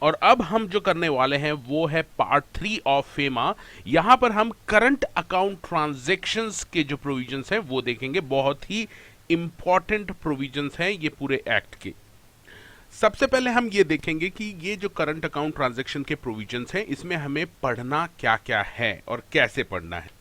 और अब हम जो करने वाले हैं वो है पार्ट 3 ऑफ फेमा। यहां पर हम करंट अकाउंट ट्रांजैक्शंस के जो प्रोविजंस हैं वो देखेंगे। बहुत ही इंपॉर्टेंट प्रोविजंस हैं ये पूरे एक्ट के। सबसे पहले हम ये देखेंगे कि ये जो करंट अकाउंट ट्रांजैक्शन के प्रोविजंस हैं इसमें हमें पढ़ना क्या क्या है और कैसे पढ़ना है।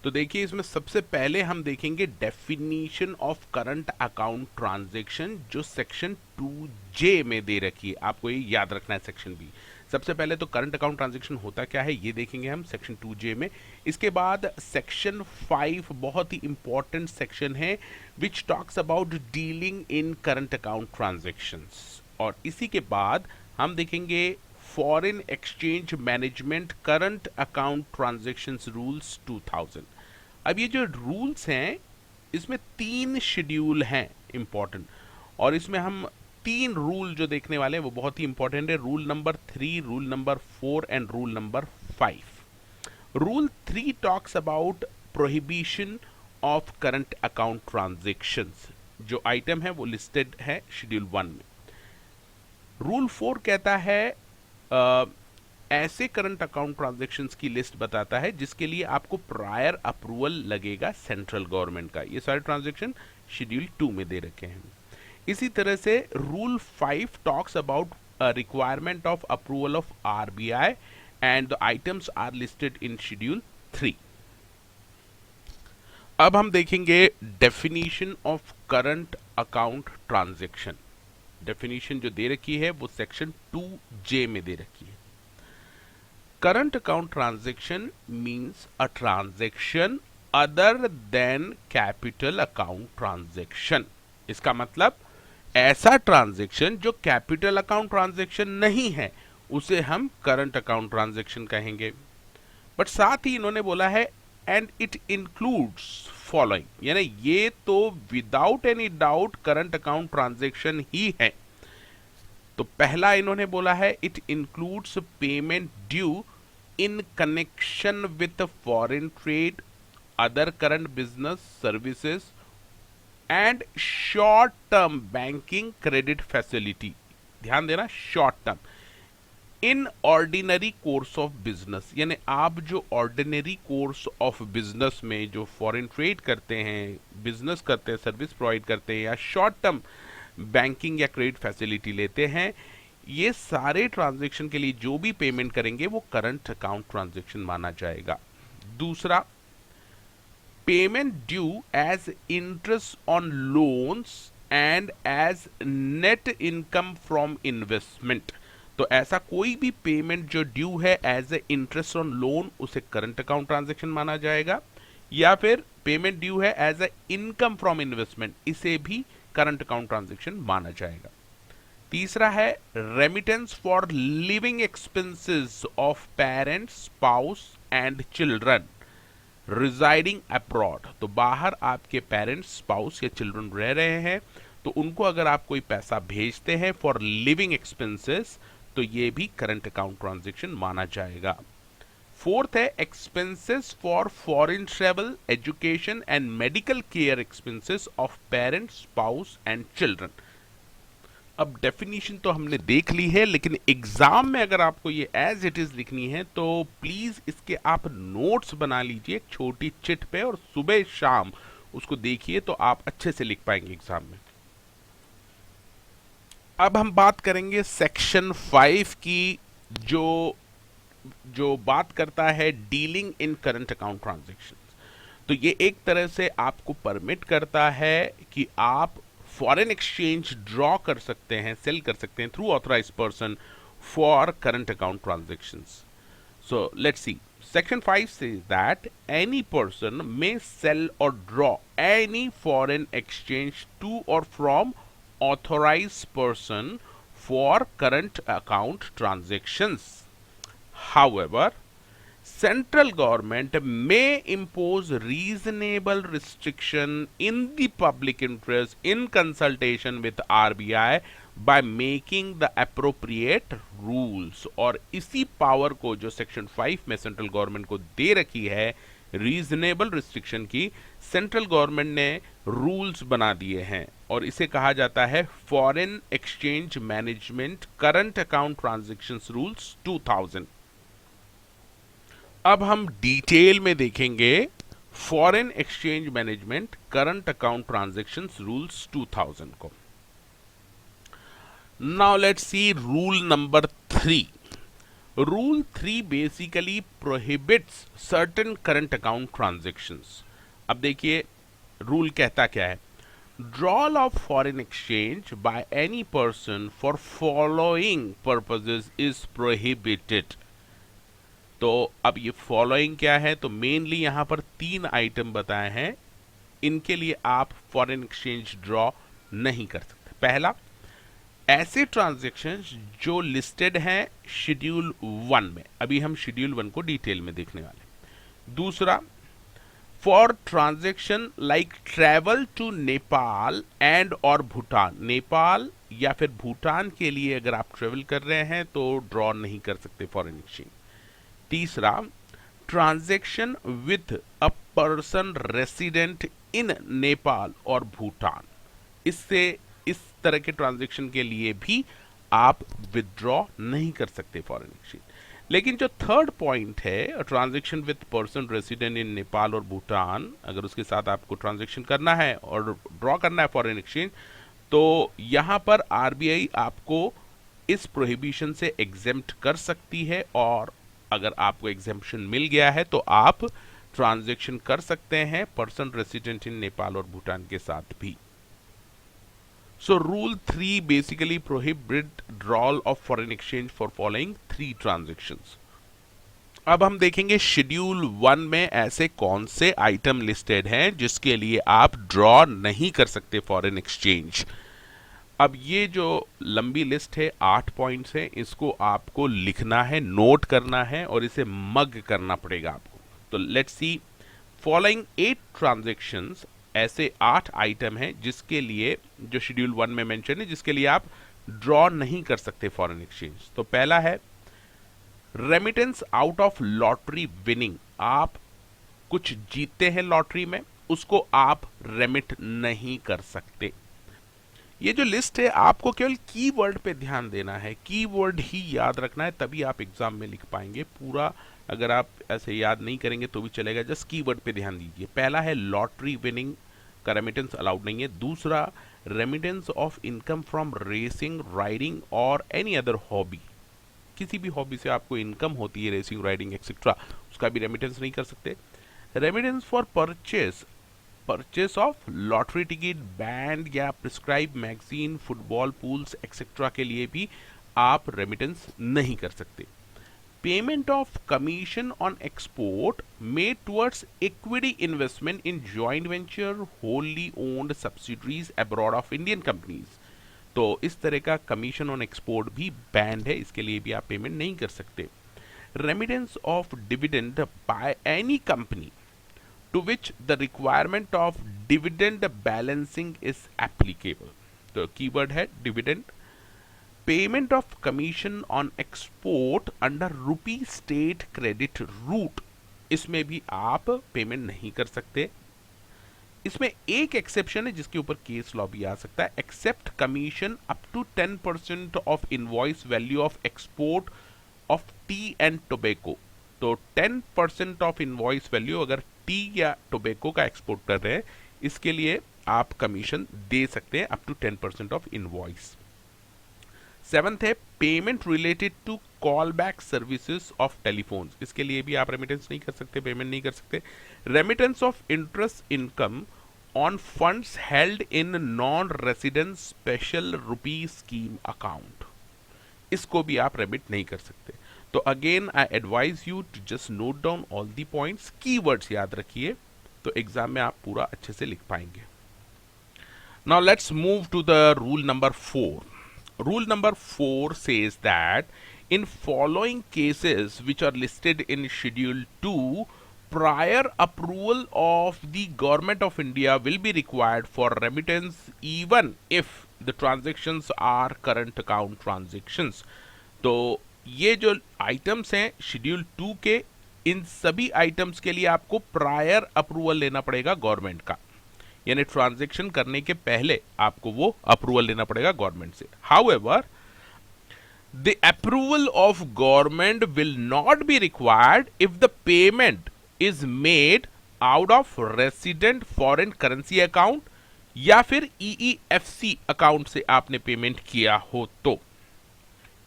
तो देखिए, इसमें सबसे पहले हम देखेंगे definition of current account transaction, जो सेक्शन 2J में दे रखी है। आपको ये याद रखना है सेक्शन बी। सबसे पहले तो करंट अकाउंट ट्रांजैक्शन होता क्या है ये देखेंगे हम सेक्शन 2J में। इसके बाद सेक्शन 5 बहुत ही इंपॉर्टेंट सेक्शन है, which talks about dealing in current account transactions. और इसी के बाद हम देखेंगे foreign exchange management current account transactions rules 2000। अब ये जो रूल्स हैं इसमें 3 शेड्यूल हैं इंपॉर्टेंट, और इसमें हम 3 रूल जो देखने वाले हैं वो बहुत ही इंपॉर्टेंट है। Rule number 3, rule number 4 and rule number 5। Rule 3 talks about prohibition of current account transactions. जो आइटम है वो लिस्टेड है शेड्यूल 1 में। रूल 4 कहता है ऐसे करंट अकाउंट ट्रांजैक्शंस की लिस्ट बताता है जिसके लिए आपको प्रायर अप्रूवल लगेगा सेंट्रल गवर्नमेंट का। ये सारे ट्रांजैक्शन शेड्यूल 2 में दे रखे हैं। इसी तरह से rule 5 talks about requirement of approval of RBI and the items are listed in schedule 3। अब हम देखेंगे definition of current account transaction. Definition जो दे रखी है वो सेक्शन 2J में दे रखी है। Current account transaction means a transaction other than capital account transaction. इसका मतलब ऐसा ट्रांजैक्शन जो कैपिटल अकाउंट ट्रांजैक्शन नहीं है उसे हम करंट अकाउंट ट्रांजैक्शन कहेंगे। बट साथ ही इन्होंने बोला है एंड इट इंक्लूड्स फॉलोइंग, यानी ये तो without any doubt current account transaction ही है। तो पहला इन्होंने बोला है it includes payment due in connection with foreign trade, other current business services and short term banking credit facility. ध्यान देना, short term in ordinary course of business, यानी आप जो ऑर्डिनरी कोर्स ऑफ बिजनेस में जो फॉरेन ट्रेड करते हैं, business करते हैं, सर्विस प्रोवाइड करते हैं, या शॉर्ट टर्म बैंकिंग या क्रेडिट फैसिलिटी लेते हैं, ये सारे ट्रांजैक्शन के लिए जो भी पेमेंट करेंगे वो करंट अकाउंट ट्रांजैक्शन माना जाएगा। दूसरा, payment due as interest on loans and as net income from investment. तो ऐसा कोई भी पेमेंट जो ड्यू है as a interest on loan उसे करंट अकाउंट ट्रांजैक्शन माना जाएगा, या फिर पेमेंट ड्यू है as a income from investment, इसे भी करंट अकाउंट ट्रांजैक्शन माना जाएगा। तीसरा है remittance for living expenses of parents, spouse and children residing abroad. तो बाहर आपके पेरेंट्स, स्पाउस या चिल्ड्रन रह रहे हैं तो उनको अगर आप कोई पैसा भेजते हैं फॉर लिविंग एक्सपेंसेस तो ये भी करंट अकाउंट ट्रांजैक्शन माना जाएगा। फोर्थ है expenses for foreign travel, education and medical care expenses of parents, spouse and children. अब डेफिनेशन तो हमने देख ली है, लेकिन एग्जाम में अगर आपको ये एज इट इज लिखनी है तो प्लीज इसके आप नोट्स बना लीजिए एक छोटी चिट पे, और सुबह शाम उसको देखिए तो आप अच्छे से लिख पाएंगे एग्जाम में। अब हम बात करेंगे सेक्शन 5 की, जो बात करता है dealing in current account transaction. तो ये एक तरह से आपको परमिट करता है कि आप फॉरेन एक्सचेंज ड्रॉ कर सकते हैं, सेल कर सकते हैं through authorised person for current account transactions. So let's see, section 5 says that any person may sell or draw any foreign exchange to or from authorized person for current account transactions. However, central government may impose reasonable restriction in the public interest in consultation with RBI by making the appropriate rules। और इसी power को जो section 5 में central government को दे रखी है reasonable restriction की central government ने रूल्स बना दिए हैं और इसे कहा जाता है foreign exchange management current account transactions rules 2000। अब हम डिटेल में देखेंगे foreign exchange management current account transactions rules 2000 को। Now let's see rule number 3। Rule 3 basically prohibits certain current account transactions। अब देखिए रूल कहता क्या है, Withdrawal of foreign exchange by any person for following purposes is prohibited। तो अब ये following क्या है, तो मेनली यहां पर 3 आइटम बताए हैं, इनके लिए आप फॉरेन एक्सचेंज ड्रॉ नहीं कर सकते। पहला, ऐसे ट्रांजैक्शंस जो लिस्टेड हैं शेड्यूल 1 में, अभी हम शेड्यूल 1 को डिटेल में देखने वाले। दूसरा, for transaction like travel to Nepal and और भूटान, नेपाल या फिर भूटान के लिए अगर आप ट्रेवल कर रहे हैं तो ड्रॉ नहीं कर सकते फॉरेन एक्सचेंज। तीसरा, transaction with a person resident इन नेपाल और भूटान, इससे इस तरह के ट्रांजैक्शन के लिए भी आप विथड्रॉ नहीं कर सकते फॉरेन एक्सचेंज। लेकिन जो थर्ड पॉइंट है, ट्रांजैक्शन विद पर्सन रेसिडेंट इन नेपाल और भूटान, अगर उसके साथ आपको ट्रांजैक्शन करना है और ड्रॉ करना है फॉरेन एक्सचेंज, तो यहां पर आरबीआई आपको इस प्रोहिबिशन से एग्जेम्प्ट कर सकती है और अगर आपको एग्जेम्पशन मिल गया है तो आप ट्रांजैक्शन कर सकते हैं पर्सन रेसिडेंट इन नेपाल और भूटान के साथ भी। So rule 3 basically prohibit withdrawal of foreign exchange for following 3 transactions। अब हम देखेंगे शेड्यूल 1 में ऐसे कौन से आइटम लिस्टेड हैं जिसके लिए आप ड्रॉ नहीं कर सकते फॉरेन एक्सचेंज। अब ये जो लंबी लिस्ट है 8 पॉइंट्स है, इसको आपको लिखना है, नोट करना है और इसे मग करना पड़ेगा आपको। तो लेट्स सी, फॉलोइंग 8 ट्रांजैक्शंस, ऐसे 8 आइटम हैं जिसके लिए, जो शेड्यूल 1 में मेंशन है, जिसके लिए आप ड्रॉ नहीं कर सकते फॉरेन एक्सचेंज। तो पहला है remittance out of lottery winning, आप कुछ जीतते हैं लॉटरी में, उसको आप रेमिट नहीं कर सकते। ये जो लिस्ट है आपको केवल कीवर्ड पे ध्यान देना है, कीवर्ड ही याद रखना है, तभी आप एग्जाम में लिख पाएंगे। पूरा अगर आप ऐसे याद नहीं करेंगे तो भी चलेगा, जस्ट कीवर्ड पे ध्यान दीजिए। पहला है लॉटरी विनिंग का रेमिटेंस अलाउड नहीं है। दूसरा, remittance of income from racing, riding और एनी अदर हॉबी, किसी भी हॉबी से आपको इनकम होती है, रेसिंग, राइडिंग एक्सेट्रा, उसका भी रेमिटेंस नहीं कर सकते। Remittance for purchase of lottery ticket, banned या prescribe magazine, football, pools etcetera के लिए भी आप रेमिटेंस नहीं कर सकते। Payment of commission on export made towards equity investment in joint venture, wholly owned subsidiaries abroad of Indian companies, तो इस तरह का कमीशन ऑन एक्सपोर्ट भी बैंड है, इसके लिए भी आप पेमेंट नहीं कर सकते। Remittance of dividend by any company to which the requirement of dividend balancing is applicable, तो कीवर्ड है dividend. Payment of commission on export under rupee state credit route, इसमें भी आप पेमेंट नहीं कर सकते। इसमें एक एक्सेप्शन है जिसके ऊपर केस लॉ भी आ सकता है, except commission up to 10% of invoice value of export of tea and tobacco, तो 10% ऑफ इनवॉइस वैल्यू अगर टी या टोबैको का एक्सपोर्ट कर रहे हैं, इसके लिए आप कमीशन दे सकते हैं up to 10% of invoice. 7th है payment related to call back services of telephones, इसके लिए भी आप रेमिटेंस नहीं कर सकते, पेमेंट नहीं कर सकते। Remittance of interest income on funds held in non residence special rupee scheme account, इसको भी आप रेमिट नहीं कर सकते। तो again I advise you to just note down all the points, keywords याद रखिए, तो एग्जाम में आप पूरा अच्छे से लिख पाएंगे। Now let's move to the rule number 4। Rule number 4 says that in following cases which are listed in Schedule 2, prior approval of the Government of India will be required for remittance even if the transactions are current account transactions। तो ये जो items हैं schedule 2 के, इन सभी items के लिए आपको prior approval लेना पड़ेगा गवर्नमेंट का, यानी ट्रांजैक्शन करने के पहले आपको वो अप्रूवल लेना पड़ेगा गवर्नमेंट से। However, the approval of government will not be required if the payment is made out of resident foreign currency account या फिर EEFC अकाउंट से आपने पेमेंट किया हो तो।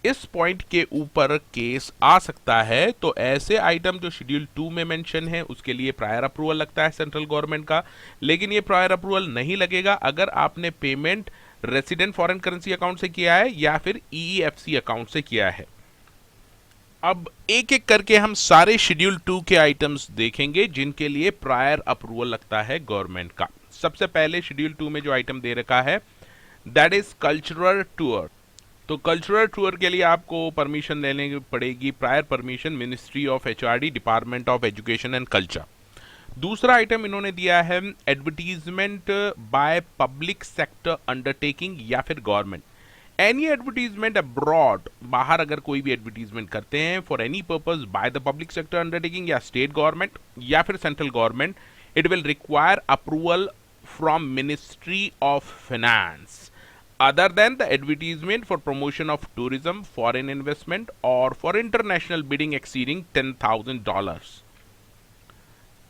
इस पॉइंट के ऊपर केस आ सकता है, तो ऐसे आइटम जो शेड्यूल 2 में मेंशन है उसके लिए प्रायर अप्रूवल लगता है सेंट्रल गवर्नमेंट का, लेकिन ये प्रायर अप्रूवल नहीं लगेगा अगर आपने payment resident foreign currency account से किया है या फिर EEFC अकाउंट से किया है। अब एक एक करके हम सारे शेड्यूल 2 के आइटम्स देखेंगे जिनके लिए प्रायर अप्रूवल लगता है गवर्नमेंट का। सबसे पहले शेड्यूल 2 में जो आइटम दे रखा है दैट इज कल्चरल टूर। तो कल्चरल टूर के लिए आपको परमिशन लेने पड़ेगी, prior permission ministry of HRD, department of education and culture. दूसरा आइटम इन्होंने दिया है advertisement bye public sector undertaking या फिर गवर्नमेंट। एनी एडवर्टीजमेंट अब्रॉड, बाहर अगर कोई भी एडवर्टीजमेंट करते हैं for any purpose by the public sector undertaking या स्टेट गवर्नमेंट या फिर central government, it will require approval from ministry of finance other than the advertisement for promotion of tourism, foreign investment or for international bidding exceeding $10,000.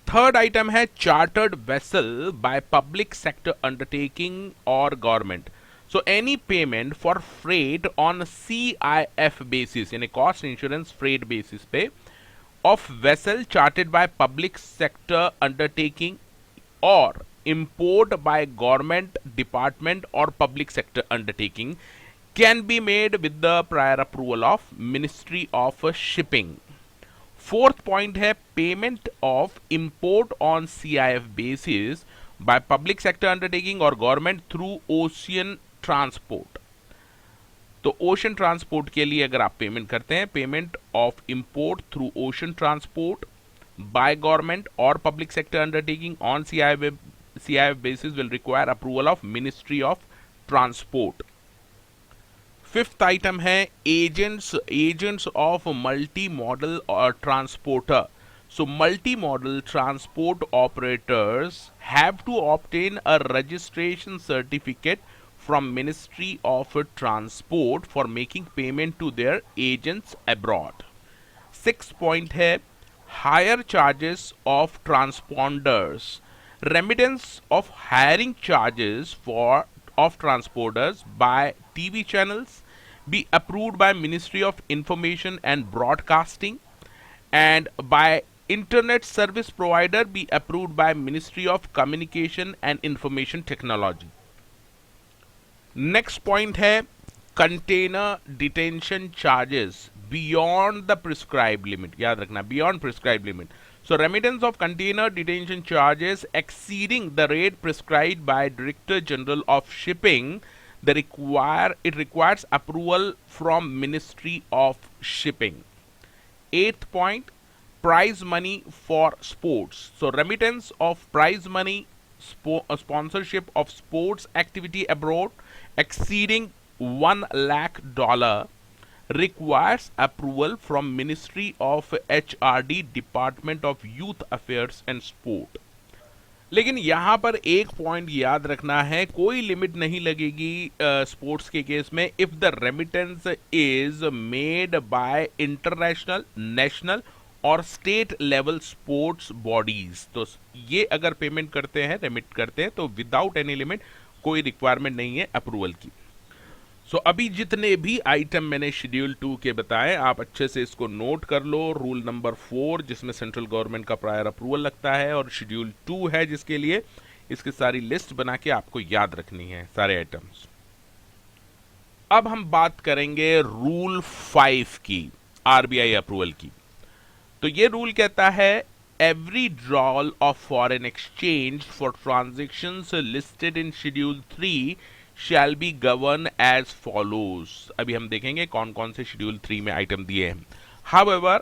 Third item है chartered vessel by public sector undertaking और government. So any payment for freight on CIF basis, यानी cost insurance freight basis पे, of vessel chartered by public sector undertaking और import by government department or public sector undertaking can be made with the prior approval of Ministry of Shipping. Fourth point है payment of import on CIF basis by public sector undertaking or government through ocean transport. तो ocean transport के लिए अगर आप payment करते हैं, payment of import through ocean transport by government और public sector undertaking on CIF basis will require approval of Ministry of Transport. Fifth item है agents of multimodal और transporter. So multimodal transport operators have to obtain a registration certificate from Ministry of Transport for making payment to their agents abroad. 6 point है higher charges of transponders. Remittance of hiring charges of transporters by TV channels be approved by Ministry of Information and Broadcasting, and by internet service provider be approved by Ministry of Communication and Information Technology. Next point है container detention charges beyond the prescribed limit. याद रखना, beyond prescribed limit. So remittance of container detention charges exceeding the rate prescribed by Director General of Shipping, it requires approval from Ministry of Shipping. 8th point, prize money for sports. So remittance of prize money, sponsorship of sports activity abroad exceeding $1 lakh requires approval from Ministry of HRD, Department of Youth Affairs and Sport. लेकिन यहां पर एक point याद रखना है, कोई limit नहीं लगेगी स्पोर्ट्स के केस में if the remittance is made by international, national और स्टेट लेवल स्पोर्ट्स बॉडीज। तो ये अगर पेमेंट करते हैं, रेमिट करते हैं, तो विदाउट एनी लिमिट, कोई रिक्वायरमेंट नहीं है अप्रूवल की। सो अभी जितने भी आइटम मैंने शेड्यूल 2 के बताए, आप अच्छे से इसको नोट कर लो। रूल नंबर 4 जिसमें सेंट्रल गवर्नमेंट का प्रायर अप्रूवल लगता है, और शेड्यूल 2 है जिसके लिए इसकी सारी लिस्ट बना के आपको याद रखनी है सारे आइटम्स। अब हम बात करेंगे रूल 5 की, RBI अप्रूवल की। तो ये रूल कहता है every withdrawal of foreign exchange for transactions listed in schedule 3 shall be governed as follows. अभी हम देखेंगे कौन कौन से शेड्यूल 3 में आइटम दिए हैं। However,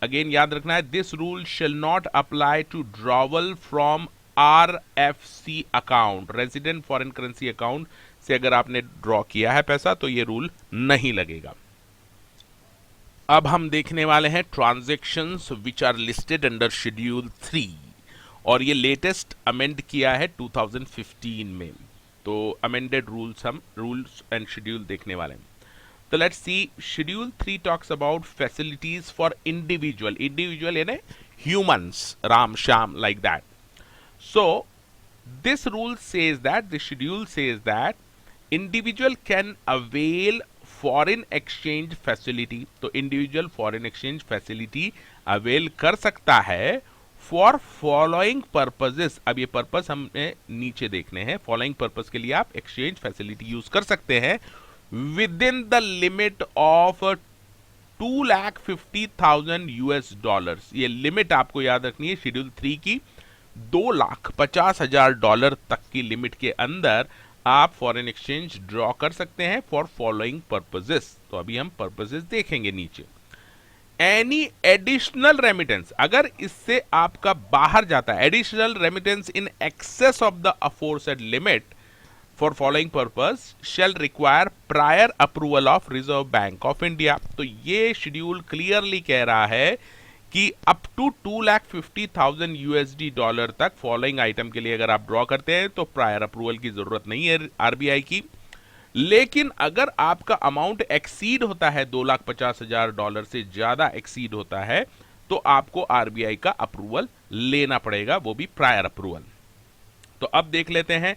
अगेन याद रखना है, this rule shall not apply to withdrawal from RFC account, resident foreign currency account से अगर आपने ड्रॉ किया है पैसा तो ये रूल नहीं लगेगा। अब हम देखने वाले हैं transactions which are listed under schedule 3, और ये लेटेस्ट अमेंड किया है 2015 में। तो अमेंडेड रूल्स, हम रूल्स एंड शेड्यूल देखने वाले हैं। तो let's see, schedule 3 talks about facilities for individual, individual यानी humans, Ram Shyam, like that. So this rule says that, the schedule says that individual can avail foreign exchange facility, तो individual foreign exchange facility avail कर सकता है for following purposes। अब ये purpose हमने नीचे देखने हैं। फॉलोइंग पर्पस के लिए आप एक्सचेंज फैसिलिटी यूज कर सकते हैं with in the limit of 2,50,000 US dollars. ये लिमिट आपको याद रखनी है शेड्यूल 3 की, $2,50,000 तक की लिमिट के अंदर आप फॉरेन एक्सचेंज ड्रॉ कर सकते हैं फॉर फॉलोइंग पर्पसेस। तो अभी हम पर्पसेस देखेंगे नीचे। एनी एडिशनल रेमिटेंस, अगर इससे आपका बाहर जाता है, additional remittance in excess of the aforesaid limit for following purpose shall require prior approval of Reserve Bank of India. तो ये शेड्यूल क्लियरली कह रहा है कि अप टू 2,50,000 USD डॉलर तक फॉलोइंग आइटम के लिए अगर आप ड्रॉ करते हैं तो प्रायर अप्रूवल की जरूरत नहीं है आरबीआई की। लेकिन अगर आपका अमाउंट एक्सीड होता है, 2,50,000 डॉलर से ज्यादा एक्सीड होता है, तो आपको आरबीआई का अप्रूवल लेना पड़ेगा, वो भी प्रायर अप्रूवल। तो अब देख लेते हैं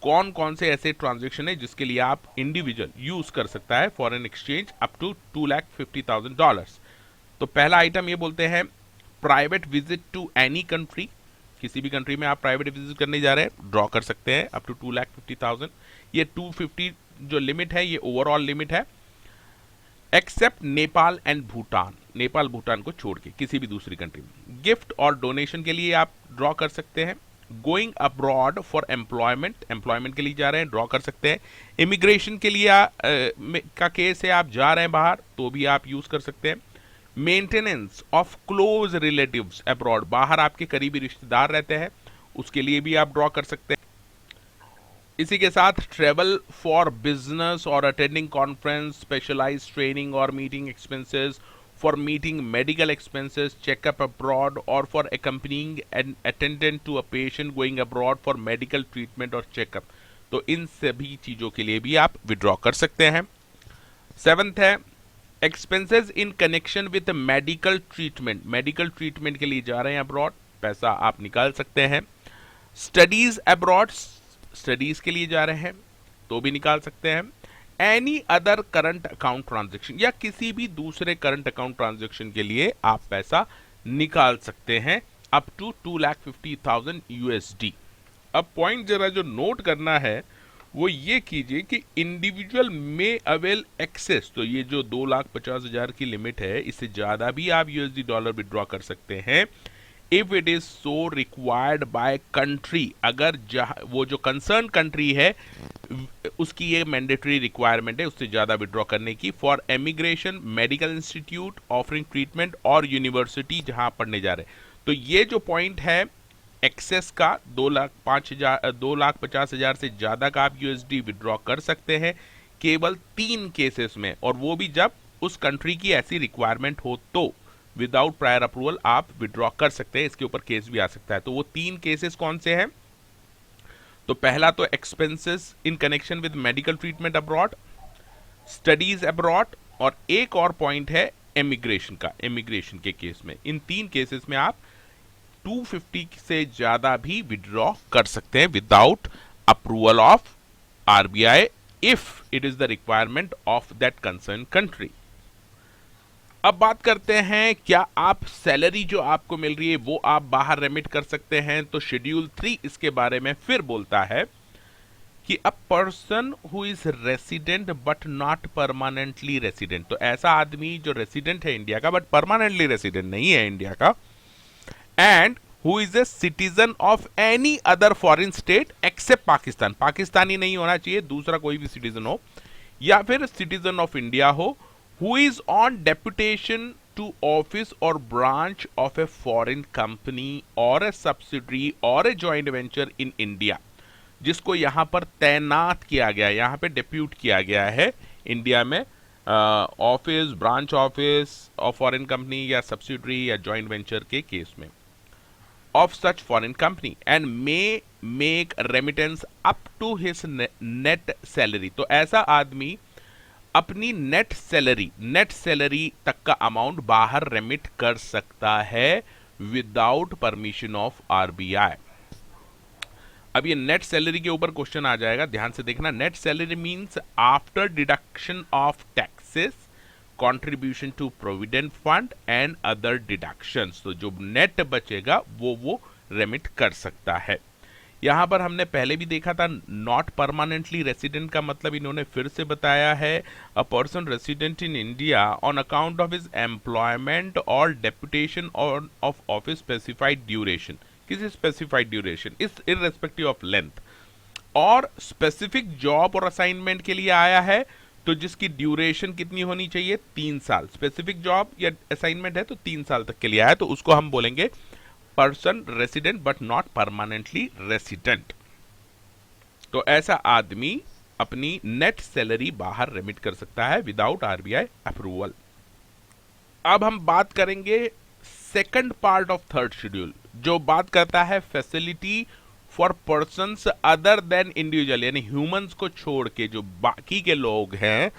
कौन कौन से ऐसे ट्रांजेक्शन है जिसके लिए आप इंडिविजुअल यूज कर सकता है foreign exchange up to 2,50,000 dollars. तो पहला आइटम ये बोलते हैं private visit to any country. किसी भी कंट्री में आप प्राइवेट विजिट करने जा रहे हैं, ड्रॉ कर सकते हैं अप टू 2,50,000। ये 250 जो लिमिट है ये ओवरऑल लिमिट है, एक्सेप्ट नेपाल एंड भूटान, नेपाल भूटान को छोड़ के किसी भी दूसरी कंट्री में। गिफ्ट और डोनेशन के लिए आप ड्रॉ कर सकते हैं। Going abroad for employment, employment के लिए जा रहे हैं, ड्रॉ कर सकते हैं। इमिग्रेशन के लिए का केस है, आप जा रहे हैं बाहर, तो भी आप यूज कर सकते हैं। Maintenance of close relatives abroad, बाहर आपके करीबी रिश्तेदार रहते हैं, उसके लिए भी आप ड्रॉ कर सकते हैं। इसी के साथ ट्रेवल फॉर बिजनेस और अटेंडिंग कॉन्फ्रेंस, स्पेशलाइज्ड ट्रेनिंग और meeting expenses, for meeting medical expenses, checkup abroad, और for accompanying an attendant to a patient going abroad for medical treatment और चेकअप। तो इन सभी चीजों के लिए भी आप विड्रॉ कर सकते हैं। 7th है expenses in connection with medical treatment, medical treatment के लिए जा रहे हैं अब्रॉड, पैसा आप निकाल सकते हैं। स्टडीज अब्रॉड, स्टडीज के लिए जा रहे हैं तो भी निकाल सकते हैं। Any other current account transaction, या किसी भी दूसरे करंट अकाउंट ट्रांजैक्शन के लिए आप पैसा निकाल सकते हैं अप टू 2,50,000 USD। अब पॉइंट जरा जो नोट करना है वो ये कीजिए कि इंडिविजुअल में अवेल एक्सेस, तो ये जो 2,50,000 की लिमिट है, इससे ज्यादा भी आप USD डॉलर विड्रॉ कर सकते हैं if it is so required by country. अगर वो जो कंसर्न कंट्री है उसकी ये मैंडेटरी रिक्वायरमेंट है उससे ज्यादा विड्रॉ करने की, for emigration, medical institute offering treatment, और यूनिवर्सिटी जहां पढ़ने जा रहे हैं। तो ये जो पॉइंट है एक्सेस का, 2,50,000 से ज्यादा का आप USD विड्रॉ कर सकते हैं केवल 3 केसेस में, और वो भी जब उस कंट्री की ऐसी रिक्वायरमेंट हो तो विदाउट प्रायर अप्रूवल आप विड्रॉ कर सकते हैं। इसके ऊपर केस भी आ सकता है। तो वो 3 केसेस कौन से हैं? तो पहला तो expenses in connection with medical treatment abroad, studies abroad, और एक और पॉइंट है इमिग्रेशन का, इमिग्रेशन के केस में। इन 3 केसेस में आप 250 से ज्यादा भी विड्रॉ कर सकते हैं without approval of RBI if it is the requirement of that concern country. अब बात करते हैं क्या आप सैलरी जो आपको मिल रही है वो आप बाहर रेमिट कर सकते हैं। तो शेड्यूल 3 इसके बारे में फिर बोलता है कि a person who is resident but not permanently resident, तो ऐसा आदमी जो रेसिडेंट है इंडिया का बट परमानेंटली रेसिडेंट नहीं है इंडिया का, and who is a citizen of any other foreign state except Pakistan, Pakistani नहीं होना चाहिए, दूसरा कोई भी सिटीजन हो, या फिर सिटीजन ऑफ इंडिया हो, who is on deputation to office or branch of a foreign company or a subsidiary or a joint venture in India, जिसको यहां पर तैनात किया गया है, यहां पे डेप्यूट किया गया है इंडिया में office, branch office of foreign company या सब्सिडरी या जॉइंट वेंचर के केस में of such foreign company and may make remittance up to his net salary. तो ऐसा आदमी अपनी नेट सैलरी तक का अमाउंट बाहर रेमिट कर सकता है विदाउट परमिशन ऑफ आरबीआई। अब ये नेट सैलरी के ऊपर क्वेश्चन आ जाएगा, ध्यान से देखना। Net salary means after deduction of taxes, contribution to provident fund and other deductions. तो जो नेट बचेगा वो रेमिट कर सकता है। यहां पर हमने पहले भी देखा था, नॉट परमानेंटली रेसिडेंट का मतलब इन्होंने फिर से बताया है, a person resident in India on account of his employment और deputation of office specified duration, किसी specified duration is irrespective of length, और स्पेसिफिक जॉब और असाइनमेंट के लिए आया है तो जिसकी ड्यूरेशन कितनी होनी चाहिए, 3 साल। स्पेसिफिक जॉब या असाइनमेंट है तो 3 साल तक के लिए आया, तो उसको हम बोलेंगे person resident but not permanently resident. तो ऐसा आदमी अपनी नेट सैलरी बाहर रेमिट कर सकता है विदाउट आरबीआई अप्रूवल। अब हम बात करेंगे second part of third schedule, जो बात करता है facility for persons other than individual, यानी ह्यूमंस को छोड़ के जो बाकी के लोग हैं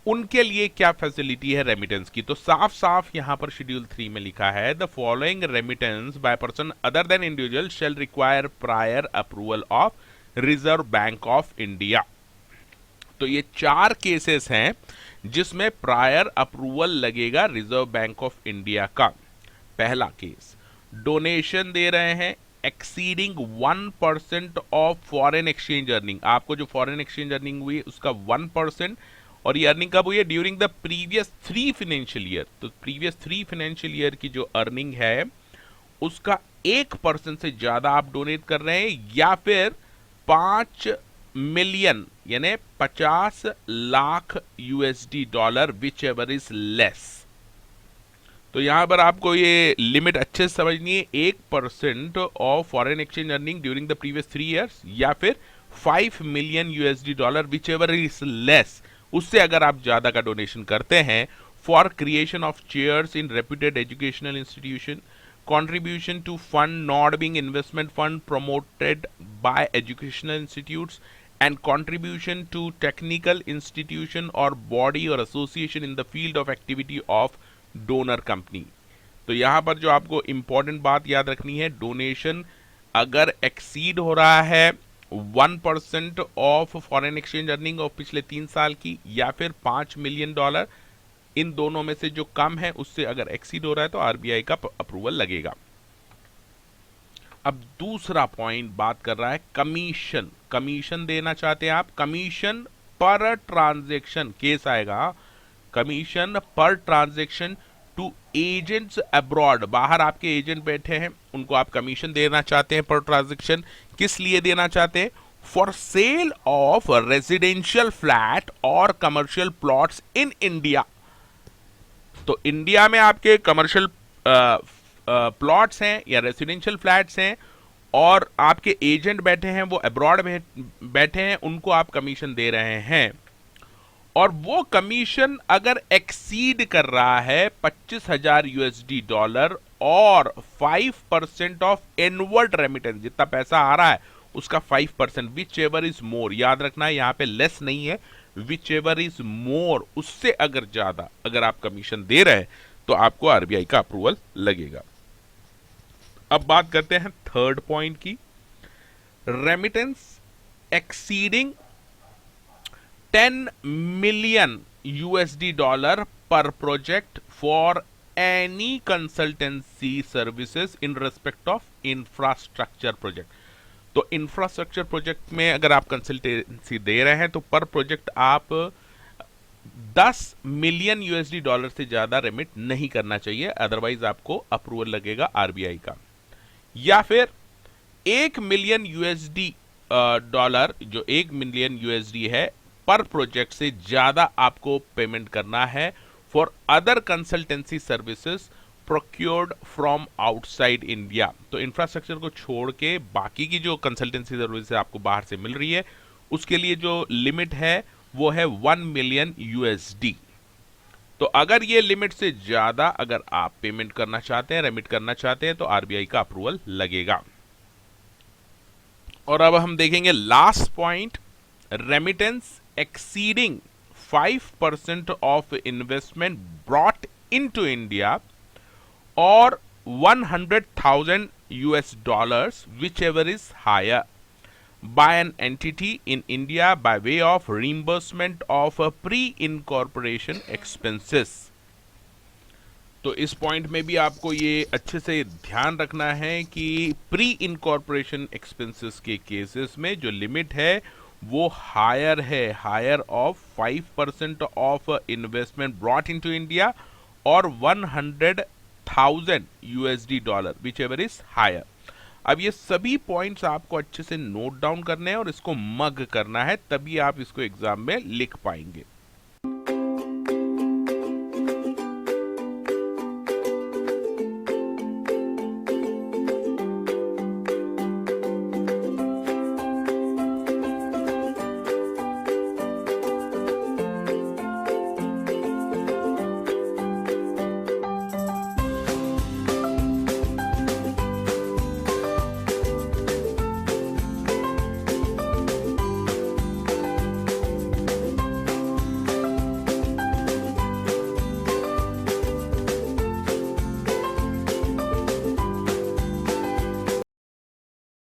उनके लिए क्या फैसिलिटी है रेमिटेंस की। तो साफ साफ यहां पर शेड्यूल 3 में लिखा है, the following remittance by person other than individual shall require prior approval of Reserve Bank of India. तो ये 4 केसेस हैं जिसमें प्रायर अप्रूवल लगेगा रिजर्व बैंक ऑफ इंडिया का। पहला केस, डोनेशन दे रहे हैं exceeding 1% of foreign exchange earning. आपको जो फॉरेन एक्सचेंज अर्निंग हुई उसका 1%, और ये अर्निंग कब हुई है, during the previous 3 financial year. तो प्रीवियस 3 फाइनेंशियल ईयर की जो अर्निंग है उसका 1% से ज्यादा आप डोनेट कर रहे हैं, या फिर 5 मिलियन यानी 50 lakh USD dollar, whichever is less. तो यहां पर आपको ये लिमिट अच्छे से समझनी है, 1% of foreign exchange earning during the previous 3 years, या फिर 5 million USD dollar, whichever is less, उससे अगर आप ज्यादा का डोनेशन करते हैं, for creation of chairs in reputed educational institution, contribution to fund not being investment fund promoted by educational institutes, and contribution to technical institution or body or association in the field of activity of donor company। तो यहां पर जो आपको important बात याद रखनी है, donation अगर एक्सीड हो रहा है 1% of foreign exchange earning of पिछले 3 साल की, या फिर 5 मिलियन डॉलर, इन दोनों में से जो कम है उससे अगर एक्सीड हो रहा है तो आरबीआई का अप्रूवल लगेगा। अब दूसरा पॉइंट बात कर रहा है कमीशन। कमीशन देना चाहते हैं आप, कमीशन पर ट्रांजैक्शन केस आएगा, कमीशन पर ट्रांजैक्शन टू एजेंट्स अब्रॉड। बाहर आपके एजेंट बैठे हैं, उनको आप कमीशन देना चाहते हैं पर ट्रांजैक्शन। किस लिए देना चाहते हैं, for sale of residential flat और कमर्शियल प्लॉट्स इन इंडिया। तो इंडिया में आपके कमर्शियल प्लॉट्स हैं या रेसिडेंशियल फ्लैट्स हैं, और आपके एजेंट बैठे हैं वो अब्रॉड बैठे हैं, उनको आप कमीशन दे रहे हैं, और वो कमीशन अगर एक्सीड कर रहा है 25,000 यूएसडी डॉलर और 5% ऑफ इनवर्ड रेमिटेंस, जितना पैसा आ रहा है उसका 5%, विच एवर इज मोर। याद रखना है यहां पे लेस नहीं है, विच एवर इज मोर, उससे अगर ज्यादा अगर आप कमीशन दे रहे हैं तो आपको आरबीआई का अप्रूवल लगेगा। अब बात करते हैं थर्ड पॉइंट की, remittance exceeding 10 million USD dollar पर project for any consultancy services in respect of infrastructure project. तो इंफ्रास्ट्रक्चर प्रोजेक्ट में अगर आप कंसल्टेंसी दे रहे हैं तो पर प्रोजेक्ट आप 10 मिलियन यूएसडी डॉलर से ज्यादा रेमिट नहीं करना चाहिए, अदरवाइज आपको अप्रूवल लगेगा आरबीआई का। या फिर 1 मिलियन यूएसडी डॉलर, जो 1 मिलियन यूएसडी है, पर प्रोजेक्ट से ज्यादा आपको पेमेंट करना है for other consultancy services procured from outside India. तो इंफ्रास्ट्रक्चर को छोड़ के बाकी की जो कंसल्टेंसी सर्विस आपको बाहर से मिल रही है उसके लिए जो लिमिट है वो है 1 मिलियन यूएसडी। तो अगर ये लिमिट से ज्यादा अगर आप पेमेंट करना चाहते हैं, रेमिट करना चाहते हैं, तो आरबीआई का अप्रूवल लगेगा। और अब हम देखेंगे last point, remittance exceeding 5% of investment brought into India और 100,000 US dollars, whichever is higher, by an entity in India by way of reimbursement of pre-incorporation expenses। तो इस पॉइंट में भी आपको ये अच्छे से ध्यान रखना है कि प्री इनकॉर्पोरेशन एक्सपेंसेस के केसेस में जो लिमिट है वो हायर है, higher of 5% of investment brought into India और 100,000 USD dollar, whichever is higher. अब ये सभी पॉइंट्स आपको अच्छे से नोट डाउन करने हैं और इसको मग करना है, तभी आप इसको एग्जाम में लिख पाएंगे।